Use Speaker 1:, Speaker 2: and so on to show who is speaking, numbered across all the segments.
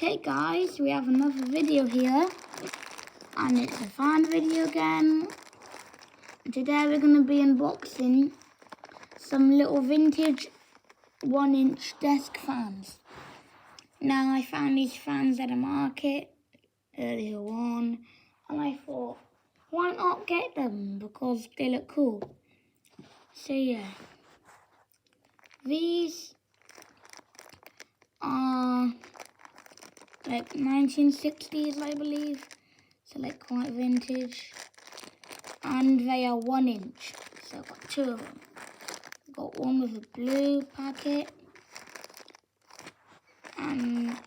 Speaker 1: Okay guys, we have another video here, and it's a fan video again. Today we're going to be unboxing some little vintage 1-inch desk fans. Now I found these fans at a market earlier on, and I thought, why not get them, because they look cool. So yeah, these are like 1960s, I believe, so like quite vintage, and they are 1-inch, so I've got two of them. I've got one with a blue packet, and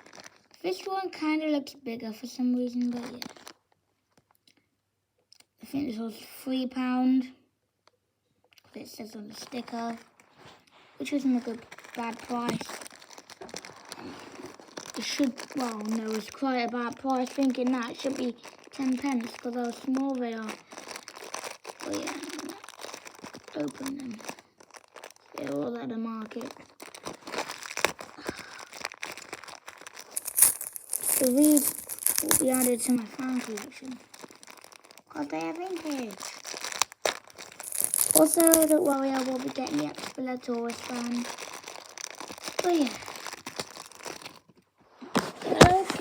Speaker 1: this one kind of looks bigger for some reason, but yeah. I think this was £3, it says on the sticker, which isn't a bad price. It should, well, no, it's quite a bad price, thinking that it should be 10 pence because how small they are. But yeah, open them. They're all at the market. So these will be added to my fan collection because they are vintage. Also, don't worry, I will be getting the Exploratorus fan. But yeah.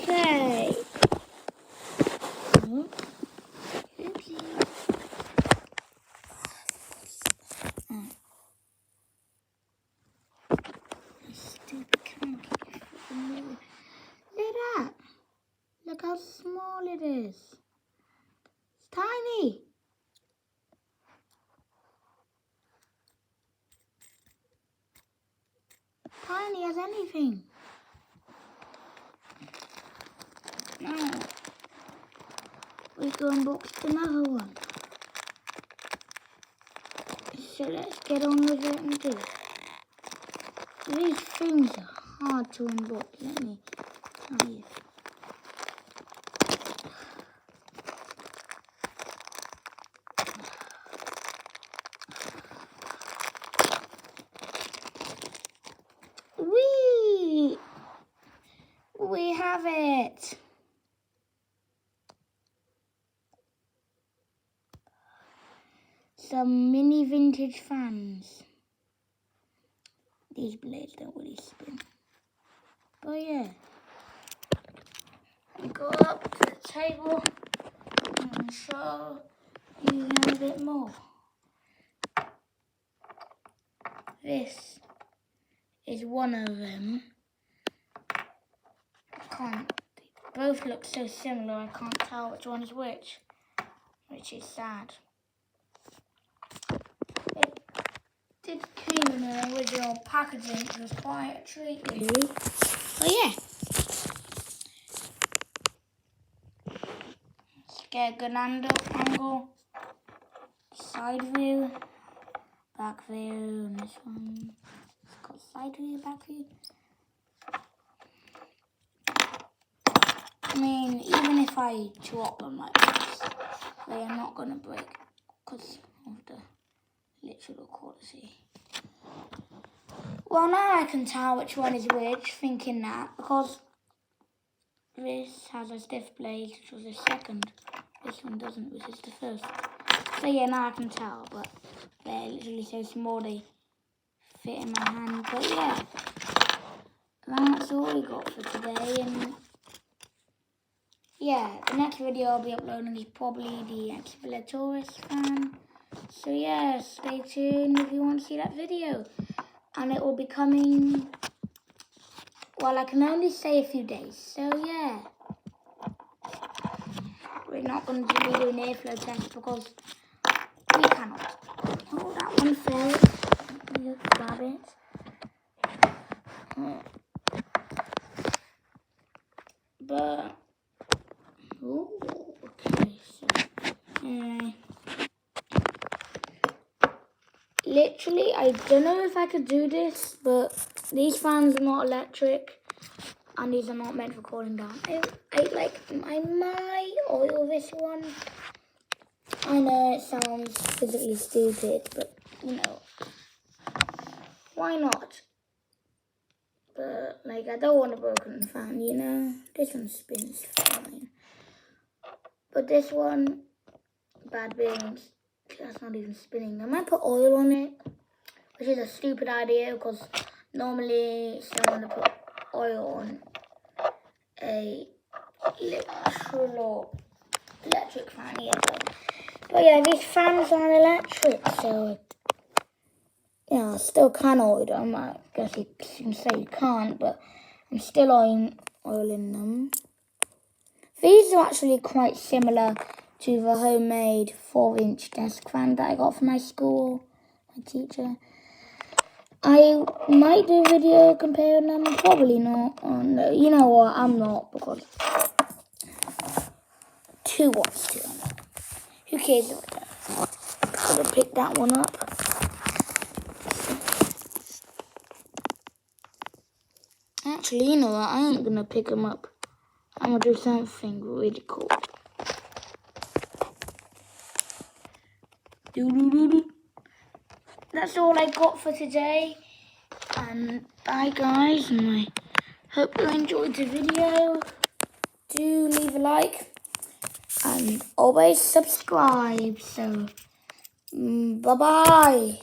Speaker 1: Okay. Stupid camera. Look at that. Look how small it is. It's tiny. Tiny as anything. Now, we go unbox another one. So let's get on with it and do it. These things are hard to unbox, let me tell you. We have it. Some mini vintage fans. These blades don't really spin. But yeah. We go up to the table and show you a bit more. This is one of them. They both look so similar, I can't tell which one is which is sad. It did came in an original packaging, which was quite a treat really. But yeah. Let's get a good angle, side view, back view, and this one. It's got side view, back view. I mean, even if I drop them like this, they are not going to break because of the literal quality. Well, now I can tell which one is which, thinking that, because this has a stiff blade, which was the second. This one doesn't, which is the first. So yeah, now I can tell, but they're literally so small they fit in my hand. But yeah, that's all we got for today. And yeah, the next video I'll be uploading is probably the Exploratorus fan. So yeah, stay tuned if you want to see that video. And it will be coming, well, I can only say a few days. So yeah, we're not going to be doing airflow tests because we cannot. Oh, that one fell. Just grab it. But, oh, okay, so, anyway. Literally, I don't know if I could do this, but these fans are not electric, and these are not meant for cooling down. I might oil this one. I know it sounds physically stupid, but, you know, why not? But, like, I don't want a broken fan, you know? This one spins fine. But this one, bad beans, that's not even spinning. I might put oil on it, which is a stupid idea because normally someone to put oil on a electric fan, yeah. But yeah, these fans are electric, so yeah, I still can oil them. I guess you can say you can't, but I'm still oiling them. These are actually quite similar to the homemade 4-inch desk fan that I got from my school, my teacher. I might do a video comparing them, probably not. Oh, no, you know what, I'm not, because who wants to? Who cares about that? I'm gonna pick that one up. Actually, you know what, I ain't gonna pick them up. I'm gonna do something really cool. That's all I got for today. And bye guys, and I hope you enjoyed the video. Do leave a like and always subscribe. So bye bye.